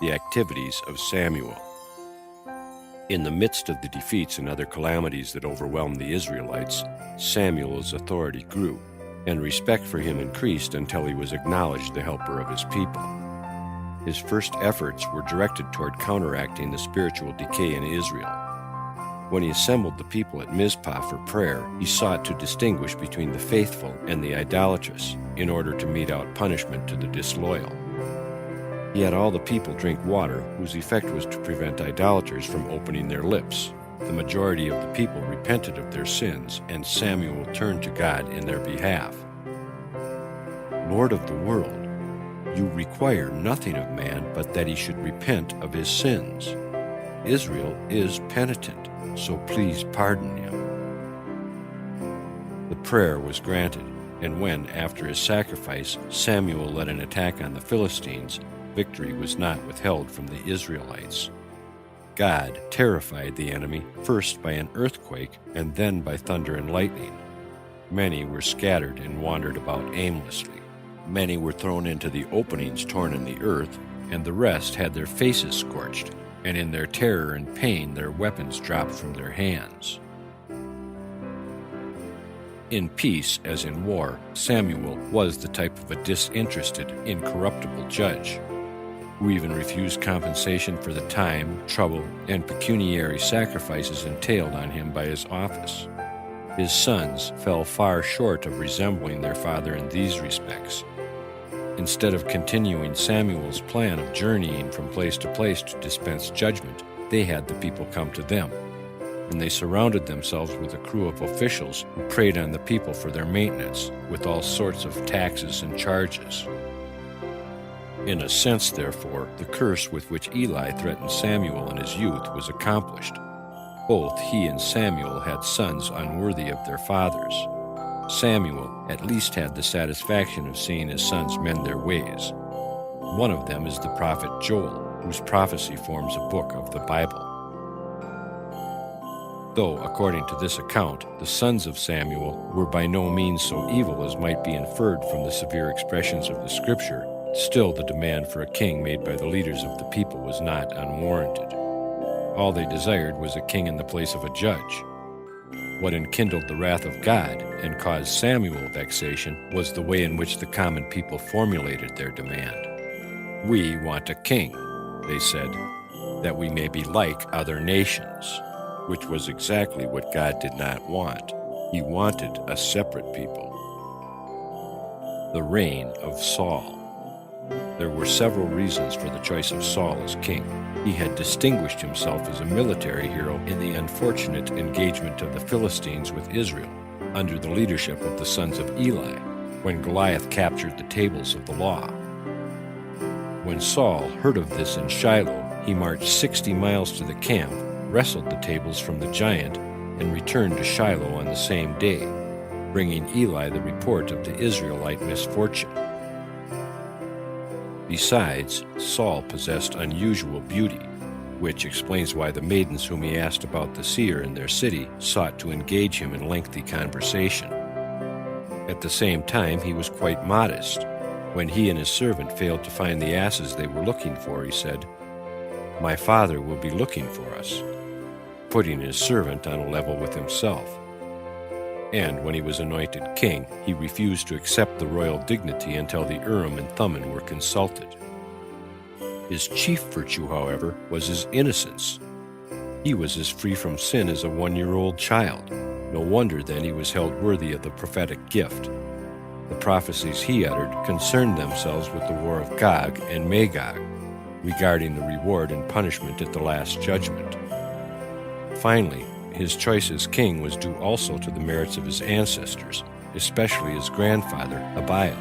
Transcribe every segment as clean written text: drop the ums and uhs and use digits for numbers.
the activities of Samuel. In the midst of the defeats and other calamities that overwhelmed the Israelites, Samuel's authority grew, and respect for him increased until he was acknowledged the helper of his people. His first efforts were directed toward counteracting the spiritual decay in Israel. When he assembled the people at Mizpah for prayer, he sought to distinguish between the faithful and the idolatrous in order to mete out punishment to the disloyal. He had all the people drink water, whose effect was to prevent idolaters from opening their lips. The majority of the people repented of their sins, and Samuel turned to God in their behalf. Lord of the world, you require nothing of man but that he should repent of his sins. Israel is penitent, so please pardon him. The prayer was granted, and when, after his sacrifice, Samuel led an attack on the Philistines, victory was not withheld from the Israelites. God terrified the enemy first by an earthquake and then by thunder and lightning. Many were scattered and wandered about aimlessly. Many were thrown into the openings torn in the earth, and the rest had their faces scorched, and in their terror and pain their weapons dropped from their hands. In peace as in war, Samuel was the type of a disinterested, incorruptible judge, who even refused compensation for the time, trouble, and pecuniary sacrifices entailed on him by his office. His sons fell far short of resembling their father in these respects. Instead of continuing Samuel's plan of journeying from place to place to dispense judgment, they had the people come to them, and they surrounded themselves with a crew of officials who preyed on the people for their maintenance, with all sorts of taxes and charges. In a sense, therefore, the curse with which Eli threatened Samuel in his youth was accomplished. Both he and Samuel had sons unworthy of their fathers. Samuel at least had the satisfaction of seeing his sons mend their ways. One of them is the prophet Joel, whose prophecy forms a book of the Bible. Though, according to this account, the sons of Samuel were by no means so evil as might be inferred from the severe expressions of the Scripture, still the demand for a king made by the leaders of the people was not unwarranted. All they desired was a king in the place of a judge. What enkindled the wrath of God and caused Samuel vexation was the way in which the common people formulated their demand. "We want a king," they said, "that we may be like other nations," which was exactly what God did not want. He wanted a separate people. The reign of Saul. There were several reasons for the choice of Saul as king. He had distinguished himself as a military hero in the unfortunate engagement of the Philistines with Israel, under the leadership of the sons of Eli, when Goliath captured the tables of the law. When Saul heard of this in Shiloh, he marched 60 miles to the camp, wrestled the tables from the giant, and returned to Shiloh on the same day, bringing Eli the report of the Israelite misfortune. Besides, Saul possessed unusual beauty, which explains why the maidens whom he asked about the seer in their city sought to engage him in lengthy conversation. At the same time, he was quite modest. When he and his servant failed to find the asses they were looking for, he said, "My father will be looking for us," putting his servant on a level with himself. And when he was anointed king, he refused to accept the royal dignity until the Urim and Thummim were consulted. His chief virtue, however, was his innocence. He was as free from sin as a 1-year-old child. No wonder, then, he was held worthy of the prophetic gift. The prophecies he uttered concerned themselves with the war of Gog and Magog, regarding the reward and punishment at the last judgment. Finally, his choice as king was due also to the merits of his ancestors, especially his grandfather, Abiah,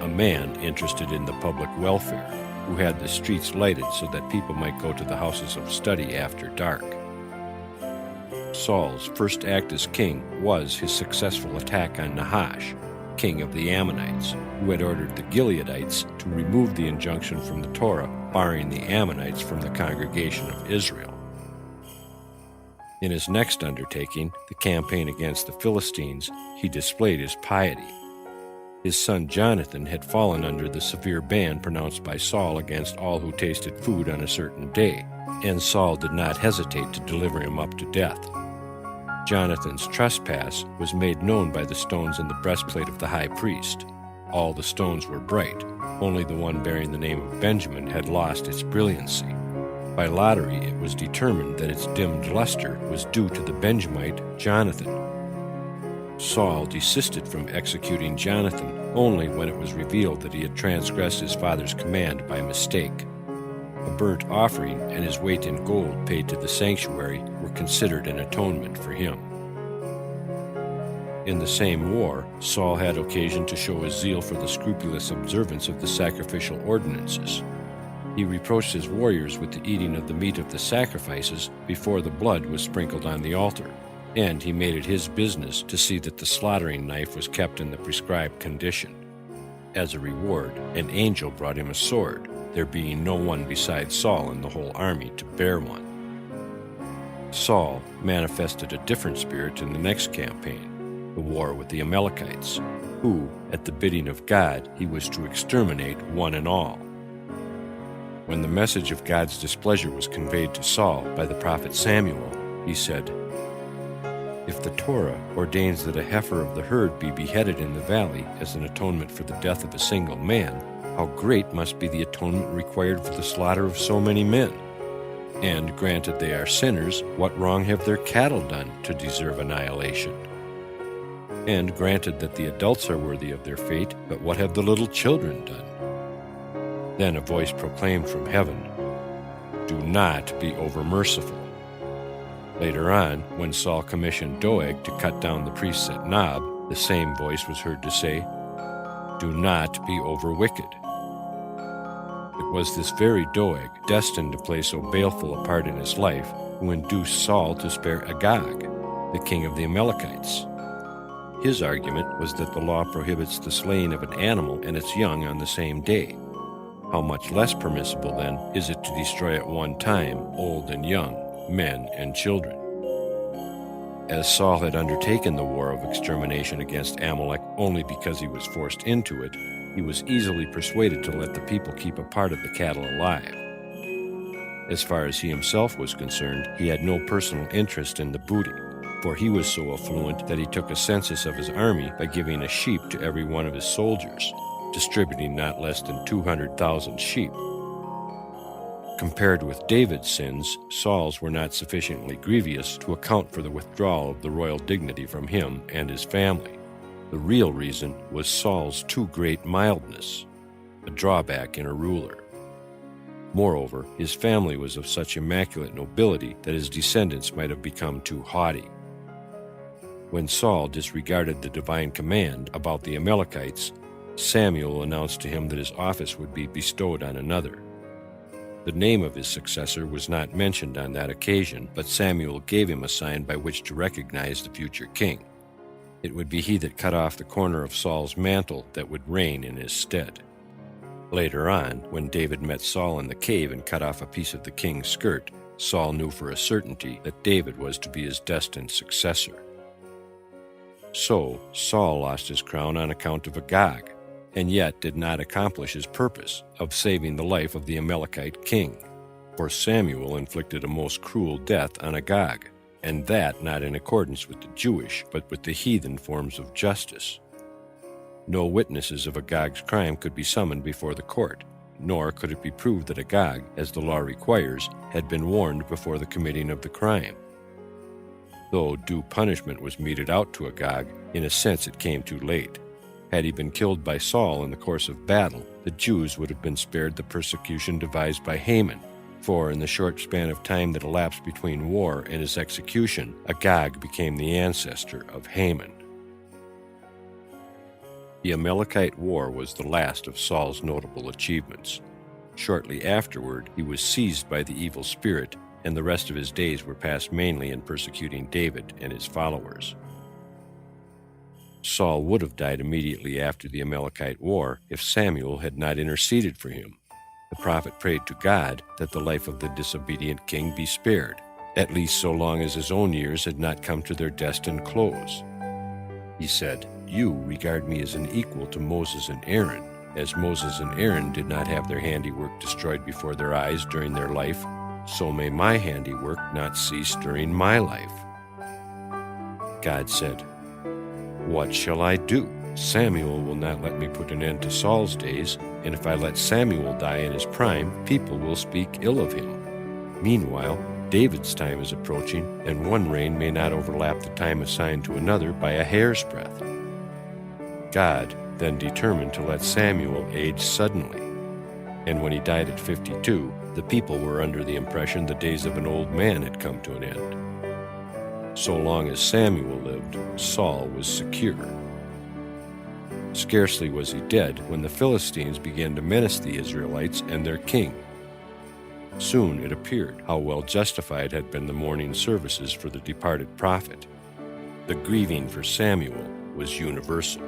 a man interested in the public welfare, who had the streets lighted so that people might go to the houses of study after dark. Saul's first act as king was his successful attack on Nahash, king of the Ammonites, who had ordered the Gileadites to remove the injunction from the Torah barring the Ammonites from the congregation of Israel. In his next undertaking, the campaign against the Philistines, he displayed his piety. His son Jonathan had fallen under the severe ban pronounced by Saul against all who tasted food on a certain day, and Saul did not hesitate to deliver him up to death. Jonathan's trespass was made known by the stones in the breastplate of the high priest. All the stones were bright, only the one bearing the name of Benjamin had lost its brilliancy. By lottery it was determined that its dimmed luster was due to the Benjamite Jonathan. Saul desisted from executing Jonathan only when it was revealed that he had transgressed his father's command by mistake. A burnt offering and his weight in gold paid to the sanctuary were considered an atonement for him. In the same war, Saul had occasion to show his zeal for the scrupulous observance of the sacrificial ordinances. He reproached his warriors with the eating of the meat of the sacrifices before the blood was sprinkled on the altar, and he made it his business to see that the slaughtering knife was kept in the prescribed condition. As a reward, an angel brought him a sword, there being no one besides Saul in the whole army to bear one. Saul manifested a different spirit in the next campaign, the war with the Amalekites, who, at the bidding of God, he was to exterminate one and all. When the message of God's displeasure was conveyed to Saul by the prophet Samuel, he said, "If the Torah ordains that a heifer of the herd be beheaded in the valley as an atonement for the death of a single man, how great must be the atonement required for the slaughter of so many men? And granted they are sinners, what wrong have their cattle done to deserve annihilation? And granted that the adults are worthy of their fate, but what have the little children done?" Then a voice proclaimed from heaven, "Do not be over-merciful." Later on, when Saul commissioned Doeg to cut down the priests at Nob, the same voice was heard to say, "Do not be over-wicked." It was this very Doeg, destined to play so baleful a part in his life, who induced Saul to spare Agag, the king of the Amalekites. His argument was that the law prohibits the slaying of an animal and its young on the same day. How much less permissible, then, is it to destroy at one time old and young, men and children? As Saul had undertaken the war of extermination against Amalek only because he was forced into it, he was easily persuaded to let the people keep a part of the cattle alive. As far as he himself was concerned, he had no personal interest in the booty, for he was so affluent that he took a census of his army by giving a sheep to every one of his soldiers, distributing not less than 200,000 sheep. Compared with David's sins, Saul's were not sufficiently grievous to account for the withdrawal of the royal dignity from him and his family. The real reason was Saul's too great mildness, a drawback in a ruler. Moreover, his family was of such immaculate nobility that his descendants might have become too haughty. When Saul disregarded the divine command about the Amalekites, Samuel announced to him that his office would be bestowed on another. The name of his successor was not mentioned on that occasion, but Samuel gave him a sign by which to recognize the future king. It would be he that cut off the corner of Saul's mantle that would reign in his stead. Later on, when David met Saul in the cave and cut off a piece of the king's skirt, Saul knew for a certainty that David was to be his destined successor. So Saul lost his crown on account of Agag, and yet did not accomplish his purpose of saving the life of the Amalekite king. For Samuel inflicted a most cruel death on Agag, and that not in accordance with the Jewish, but with the heathen forms of justice. No witnesses of Agag's crime could be summoned before the court, nor could it be proved that Agag, as the law requires, had been warned before the committing of the crime. Though due punishment was meted out to Agag, in a sense it came too late. Had he been killed by Saul in the course of battle, the Jews would have been spared the persecution devised by Haman, for in the short span of time that elapsed between war and his execution, Agag became the ancestor of Haman. The Amalekite War was the last of Saul's notable achievements. Shortly afterward, he was seized by the evil spirit, and the rest of his days were passed mainly in persecuting David and his followers. Saul would have died immediately after the Amalekite War if Samuel had not interceded for him. The prophet prayed to God that the life of the disobedient king be spared, at least so long as his own years had not come to their destined close. He said, you regard me as an equal to Moses and Aaron. As Moses and Aaron did not have their handiwork destroyed before their eyes during their life, so may my handiwork not cease during my life." God said, "What shall I do? Samuel will not let me put an end to Saul's days, and if I let Samuel die in his prime, people will speak ill of him. Meanwhile, David's time is approaching, and one reign may not overlap the time assigned to another by a hair's breadth." God then determined to let Samuel age suddenly, and when he died at 52, the people were under the impression the days of an old man had come to an end. So long as Samuel lived, Saul was secure. Scarcely was he dead when the Philistines began to menace the Israelites and their king. Soon it appeared how well justified had been the morning services for the departed prophet. The grieving for Samuel was universal.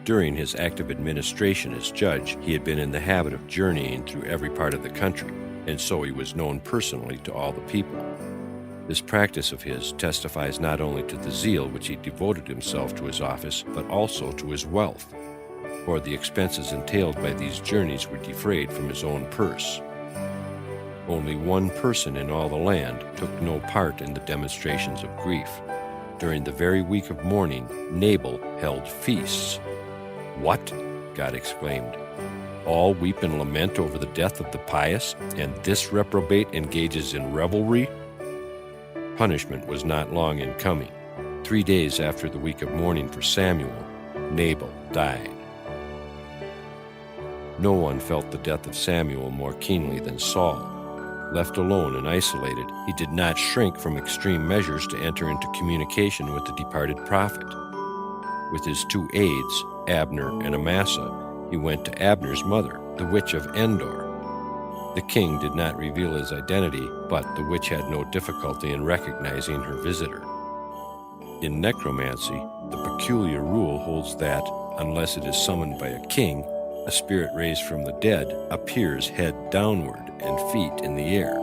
During his active administration as judge, he had been in the habit of journeying through every part of the country, and so he was known personally to all the people. This practice of his testifies not only to the zeal which he devoted himself to his office, but also to his wealth, for the expenses entailed by these journeys were defrayed from his own purse. Only one person in all the land took no part in the demonstrations of grief. During the very week of mourning, Nabal held feasts. "What?" God exclaimed. "All weep and lament over the death of the pious, and this reprobate engages in revelry?" Punishment was not long in coming. 3 days after the week of mourning for Samuel, Nabal died. No one felt the death of Samuel more keenly than Saul. Left alone and isolated, he did not shrink from extreme measures to enter into communication with the departed prophet. With his 2 aides, Abner and Amasa, he went to Abner's mother, the witch of Endor. The king did not reveal his identity, but the witch had no difficulty in recognizing her visitor. In necromancy, the peculiar rule holds that, unless it is summoned by a king, a spirit raised from the dead appears head downward and feet in the air.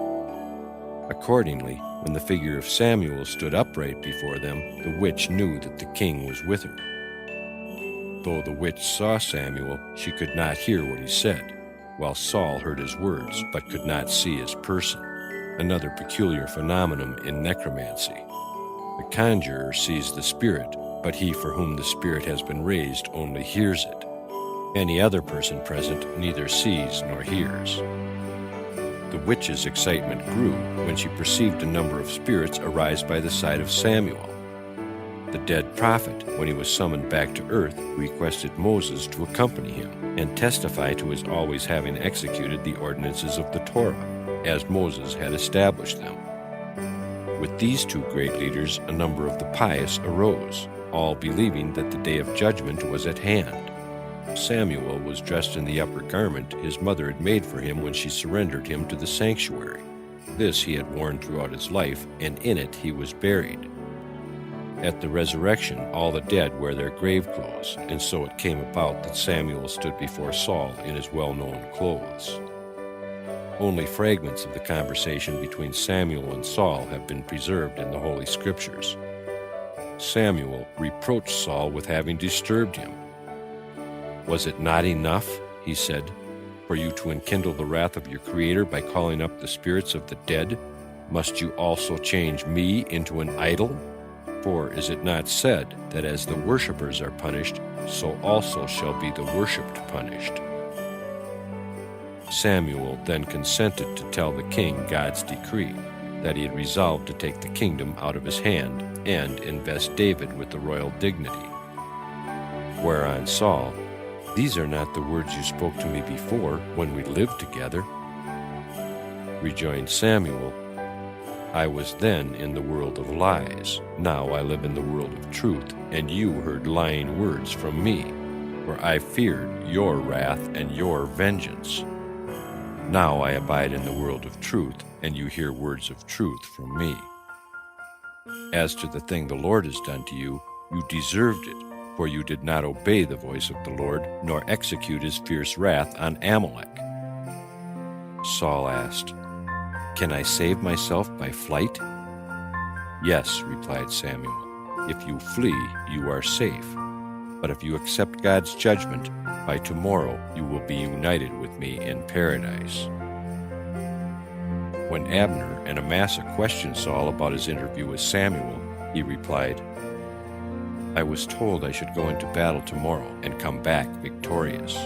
Accordingly, when the figure of Samuel stood upright before them, the witch knew that the king was with her. Though the witch saw Samuel, she could not hear what he said, while Saul heard his words but could not see his person, another peculiar phenomenon in necromancy. The conjurer sees the spirit, but he for whom the spirit has been raised only hears it. Any other person present neither sees nor hears. The witch's excitement grew when she perceived a number of spirits arise by the side of Samuel. The dead prophet, when he was summoned back to earth, requested Moses to accompany him and testify to his always having executed the ordinances of the Torah, as Moses had established them. With these 2 great leaders, a number of the pious arose, all believing that the day of judgment was at hand. Samuel was dressed in the upper garment his mother had made for him when she surrendered him to the sanctuary. This he had worn throughout his life, and in it he was buried. At the resurrection, all the dead wear their grave clothes, and so it came about that Samuel stood before Saul in his well-known clothes. Only fragments of the conversation between Samuel and Saul have been preserved in the Holy Scriptures. Samuel reproached Saul with having disturbed him. "Was it not enough," he said, "for you to enkindle the wrath of your Creator by calling up the spirits of the dead? Must you also change me into an idol? For is it not said that as the worshippers are punished, so also shall be the worshipped punished?" Samuel then consented to tell the king God's decree, that he had resolved to take the kingdom out of his hand and invest David with the royal dignity. Whereon Saul, "These are not the words you spoke to me before when we lived together," rejoined Samuel, "I was then in the world of lies. Now I live in the world of truth, and you heard lying words from me, for I feared your wrath and your vengeance. Now I abide in the world of truth, and you hear words of truth from me. As to the thing the Lord has done to you, you deserved it, for you did not obey the voice of the Lord, nor execute his fierce wrath on Amalek." Saul asked, "Can I save myself by flight?" "Yes," replied Samuel, If you flee, you are safe. But if you accept God's judgment, by tomorrow you will be united with me in paradise." When Abner and Amasa questioned Saul about his interview with Samuel, he replied, "I was told I should go into battle tomorrow and come back victorious.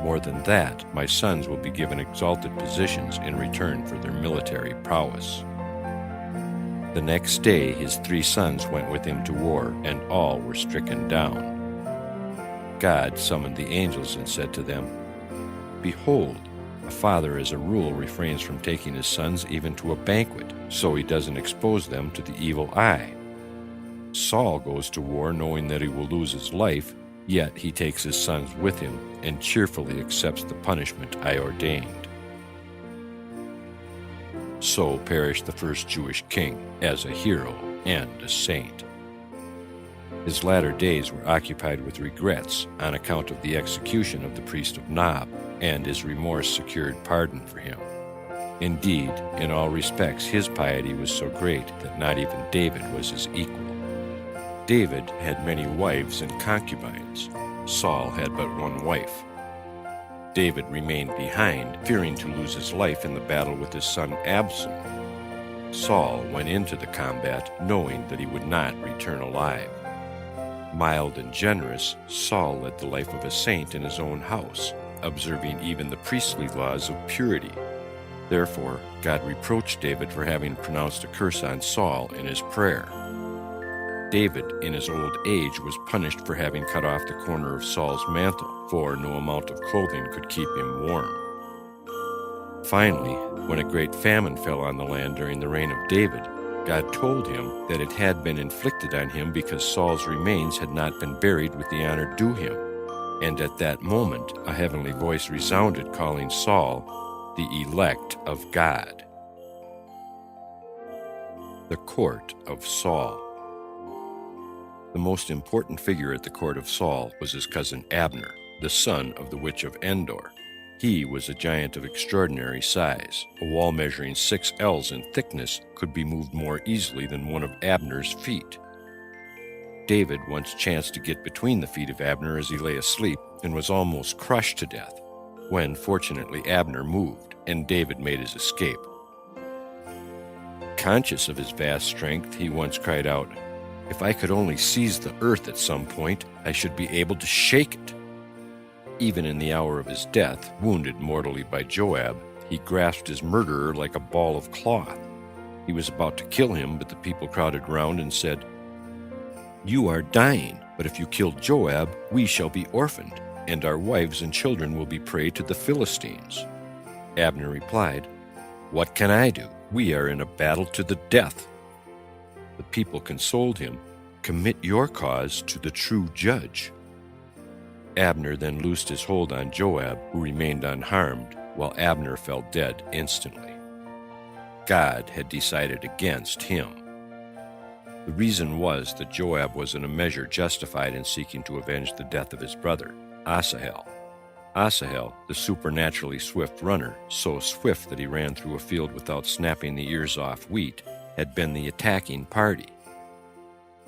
More than that, my sons will be given exalted positions in return for their military prowess." The next day his 3 sons went with him to war, and all were stricken down. God summoned the angels and said to them, "Behold, a father as a rule refrains from taking his sons even to a banquet, so he doesn't expose them to the evil eye. Saul goes to war knowing that he will lose his life, yet he takes his sons with him and cheerfully accepts the punishment I ordained." So perished the first Jewish king as a hero and a saint. His latter days were occupied with regrets on account of the execution of the priest of Nob, and his remorse secured pardon for him. Indeed, in all respects his piety was so great that not even David was his equal. David had many wives and concubines. Saul had but one wife. David remained behind, fearing to lose his life in the battle with his son Absalom. Saul went into the combat knowing that he would not return alive. Mild and generous, Saul led the life of a saint in his own house, observing even the priestly laws of purity. Therefore, God reproached David for having pronounced a curse on Saul in his prayer. David, in his old age, was punished for having cut off the corner of Saul's mantle, for no amount of clothing could keep him warm. Finally, when a great famine fell on the land during the reign of David, God told him that it had been inflicted on him because Saul's remains had not been buried with the honor due him. And at that moment, a heavenly voice resounded, calling Saul the elect of God. The court of Saul. The most important figure at the court of Saul was his cousin Abner, the son of the witch of Endor. He was a giant of extraordinary size. A wall measuring 6 ells in thickness could be moved more easily than one of Abner's feet. David once chanced to get between the feet of Abner as he lay asleep and was almost crushed to death, when fortunately Abner moved and David made his escape. Conscious of his vast strength, he once cried out, "If I could only seize the earth at some point, I should be able to shake it." Even in the hour of his death, wounded mortally by Joab, he grasped his murderer like a ball of cloth. He was about to kill him, but the people crowded round and said, "You are dying, but if you kill Joab, we shall be orphaned, and our wives and children will be prey to the Philistines." Abner replied, "What can I do? We are in a battle to the death." The people consoled him, "Commit your cause to the true judge." Abner then loosed his hold on Joab, who remained unharmed, while Abner fell dead instantly. God had decided against him. The reason was that Joab was in a measure justified in seeking to avenge the death of his brother, Asahel. Asahel, the supernaturally swift runner, so swift that he ran through a field without snapping the ears off wheat, had been the attacking party.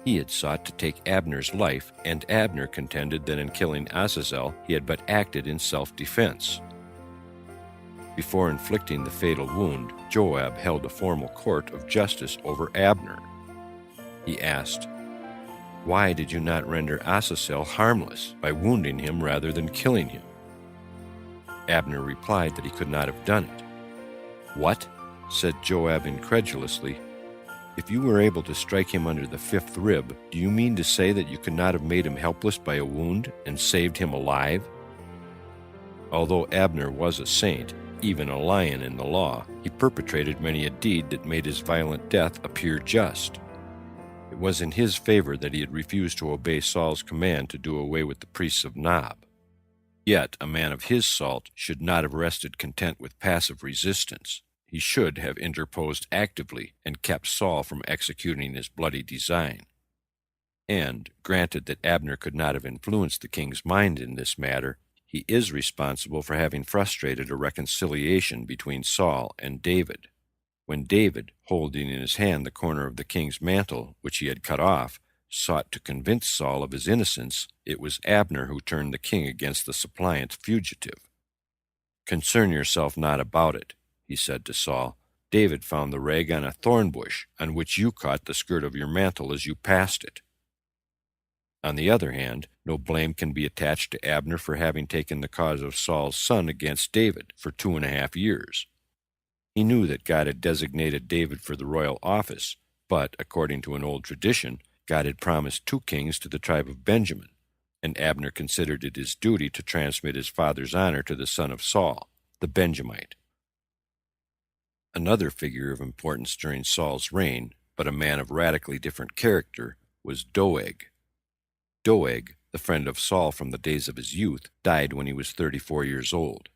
He had sought to take Abner's life, and Abner contended that in killing Azazel he had but acted in self-defense. Before inflicting the fatal wound, Joab held a formal court of justice over Abner. He asked, "Why did you not render Azazel harmless by wounding him rather than killing him?" Abner replied that he could not have done it. "What?" said Joab incredulously. "If you were able to strike him under the 5th rib, do you mean to say that you could not have made him helpless by a wound and saved him alive?" Although Abner was a saint, even a lion in the law, he perpetrated many a deed that made his violent death appear just. It was in his favor that he had refused to obey Saul's command to do away with the priests of Nob. Yet a man of his salt should not have rested content with passive resistance. He should have interposed actively and kept Saul from executing his bloody design. And, granted that Abner could not have influenced the king's mind in this matter, he is responsible for having frustrated a reconciliation between Saul and David. When David, holding in his hand the corner of the king's mantle, which he had cut off, sought to convince Saul of his innocence, it was Abner who turned the king against the suppliant fugitive. "Concern yourself not about it," he said to Saul. "David found the rag on a thorn bush, on which you caught the skirt of your mantle as you passed it." On the other hand, no blame can be attached to Abner for having taken the cause of Saul's son against David for 2.5 years. He knew that God had designated David for the royal office, but, according to an old tradition, God had promised 2 kings to the tribe of Benjamin, and Abner considered it his duty to transmit his father's honor to the son of Saul, the Benjamite. Another figure of importance during Saul's reign, but a man of radically different character, was Doeg. Doeg, the friend of Saul from the days of his youth, died when he was 34 years old.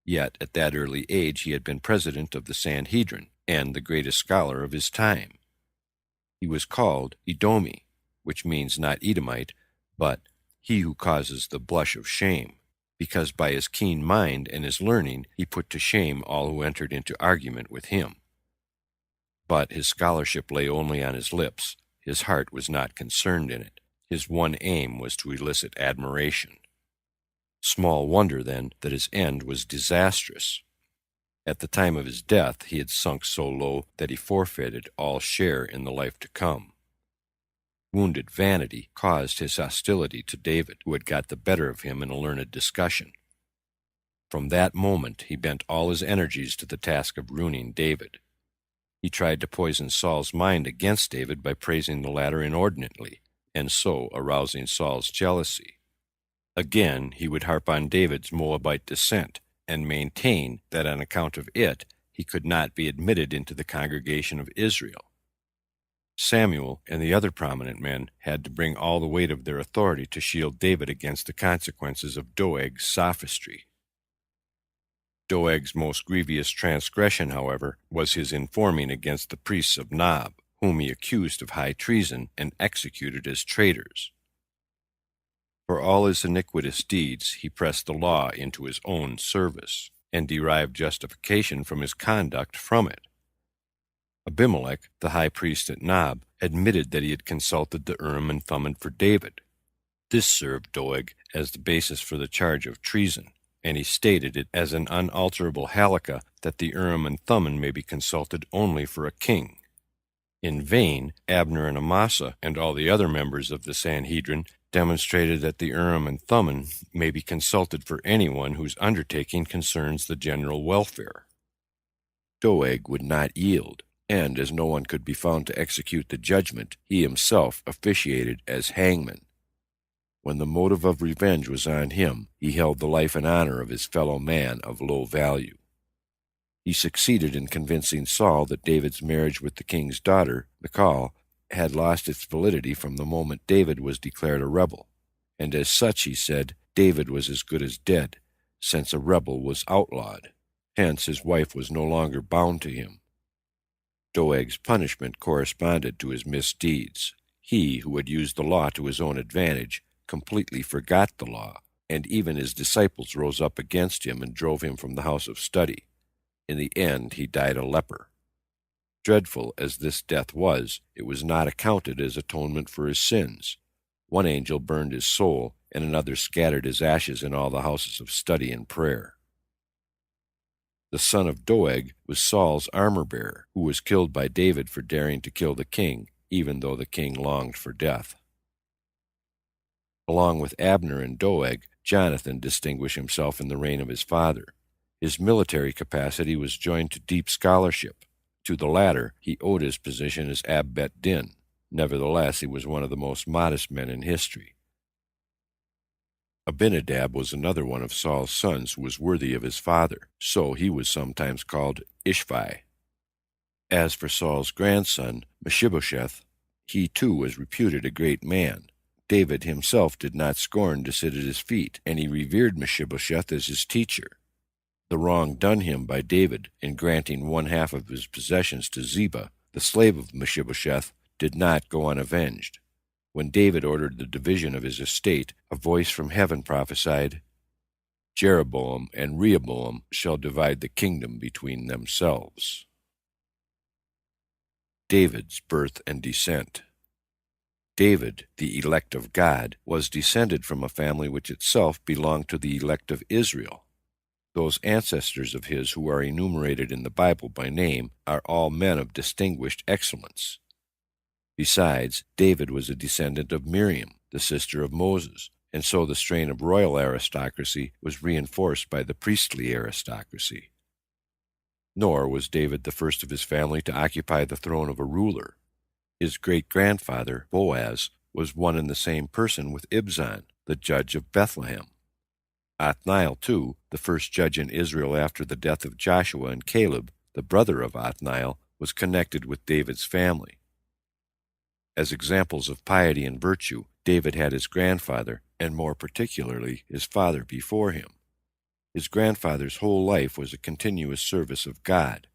Yet at that early age he had been president of the Sanhedrin and the greatest scholar of his time. He was called Edomi, which means not Edomite, but he who causes the blush of shame, because by his keen mind and his learning he put to shame all who entered into argument with him. But his scholarship lay only on his lips. His heart was not concerned in it. His one aim was to elicit admiration. Small wonder, then, that his end was disastrous. At the time of his death he had sunk so low that he forfeited all share in the life to come. Wounded vanity caused his hostility to David, who had got the better of him in a learned discussion. From that moment he bent all his energies to the task of ruining David. He tried to poison Saul's mind against David by praising the latter inordinately, and so arousing Saul's jealousy. Again he would harp on David's Moabite descent, and maintain that on account of it he could not be admitted into the congregation of Israel. Samuel and the other prominent men had to bring all the weight of their authority to shield David against the consequences of Doeg's sophistry. Doeg's most grievous transgression, however, was his informing against the priests of Nob, whom he accused of high treason and executed as traitors. For all his iniquitous deeds he pressed the law into his own service, and derived justification from his conduct from it. Abimelech, the high priest at Nob, admitted that he had consulted the Urim and Thummim for David. This served Doeg as the basis for the charge of treason, and he stated it as an unalterable halakha that the Urim and Thummim may be consulted only for a king. In vain, Abner and Amasa and all the other members of the Sanhedrin demonstrated that the Urim and Thummim may be consulted for anyone whose undertaking concerns the general welfare. Doeg would not yield, and as no one could be found to execute the judgment, he himself officiated as hangman. When the motive of revenge was on him, he held the life and honor of his fellow man of low value. He succeeded in convincing Saul that David's marriage with the king's daughter, Michal, had lost its validity from the moment David was declared a rebel, and as such, he said, David was as good as dead, since a rebel was outlawed. Hence his wife was no longer bound to him. Doeg's punishment corresponded to his misdeeds. He, who had used the law to his own advantage, completely forgot the law, and even his disciples rose up against him and drove him from the house of study. In the end he died a leper. Dreadful as this death was, it was not accounted as atonement for his sins. One angel burned his soul, and another scattered his ashes in all the houses of study and prayer. The son of Doeg was Saul's armor-bearer, who was killed by David for daring to kill the king, even though the king longed for death. Along with Abner and Doeg, Jonathan distinguished himself in the reign of his father. His military capacity was joined to deep scholarship. To the latter, he owed his position as Ab-bet-din. Nevertheless, he was one of the most modest men in history. Abinadab was another one of Saul's sons who was worthy of his father, so he was sometimes called Ishvi. As for Saul's grandson, Mephibosheth, he too was reputed a great man. David himself did not scorn to sit at his feet, and he revered Mephibosheth as his teacher. The wrong done him by David in granting 1/2 of his possessions to Ziba, the slave of Mephibosheth, did not go unavenged. When David ordered the division of his estate, a voice from heaven prophesied, "Jeroboam and Rehoboam shall divide the kingdom between themselves." David's birth and descent. David, the elect of God, was descended from a family which itself belonged to the elect of Israel. Those ancestors of his who are enumerated in the Bible by name are all men of distinguished excellence. Besides, David was a descendant of Miriam, the sister of Moses, and so the strain of royal aristocracy was reinforced by the priestly aristocracy. Nor was David the first of his family to occupy the throne of a ruler. His great-grandfather, Boaz, was one and the same person with Ibzan, the judge of Bethlehem. Othniel, too, the first judge in Israel after the death of Joshua and Caleb, the brother of Othniel, was connected with David's family. As examples of piety and virtue, David had his grandfather, and more particularly his father before him. His grandfather's whole life was a continuous service of God.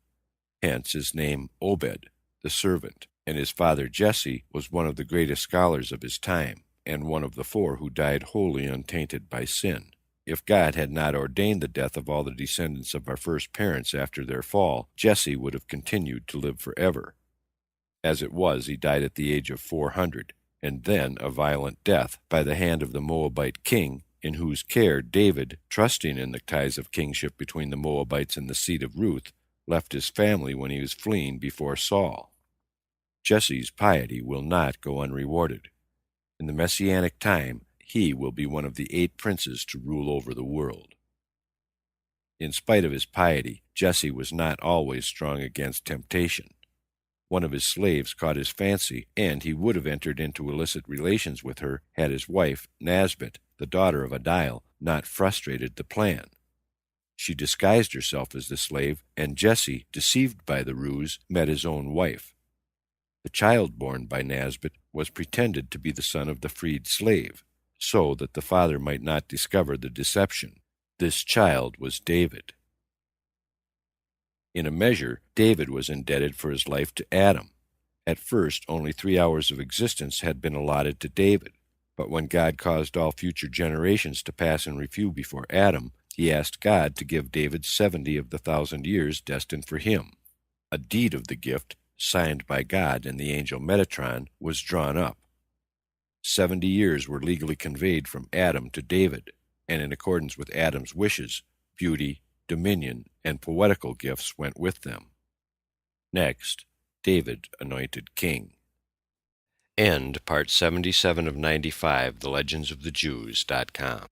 Hence his name Obed, the servant, and his father Jesse was one of the greatest scholars of his time, and one of the four who died wholly untainted by sin. If God had not ordained the death of all the descendants of our first parents after their fall, Jesse would have continued to live forever. As it was, he died at the age of 400, and then a violent death by the hand of the Moabite king, in whose care David, trusting in the ties of kingship between the Moabites and the seed of Ruth, left his family when he was fleeing before Saul. Jesse's piety will not go unrewarded. In the Messianic time, he will be one of the 8 princes to rule over the world. In spite of his piety, Jesse was not always strong against temptation. One of his slaves caught his fancy, and he would have entered into illicit relations with her had his wife, Nasbet, the daughter of Adiel, not frustrated the plan. She disguised herself as the slave, and Jesse, deceived by the ruse, met his own wife. The child born by Nasbet was pretended to be the son of the freed slave, so that the father might not discover the deception. This child was David. In a measure, David was indebted for his life to Adam. At first, only 3 hours of existence had been allotted to David, but when God caused all future generations to pass in review before Adam, he asked God to give David 70 of the 1,000 years destined for him. A deed of the gift, signed by God and the angel Metatron, was drawn up. 70 years were legally conveyed from Adam to David, and in accordance with Adam's wishes, beauty, dominion, and poetical gifts went with them. Next, David anointed king. End part 77 of 95, TheLegendsOfTheJews.com.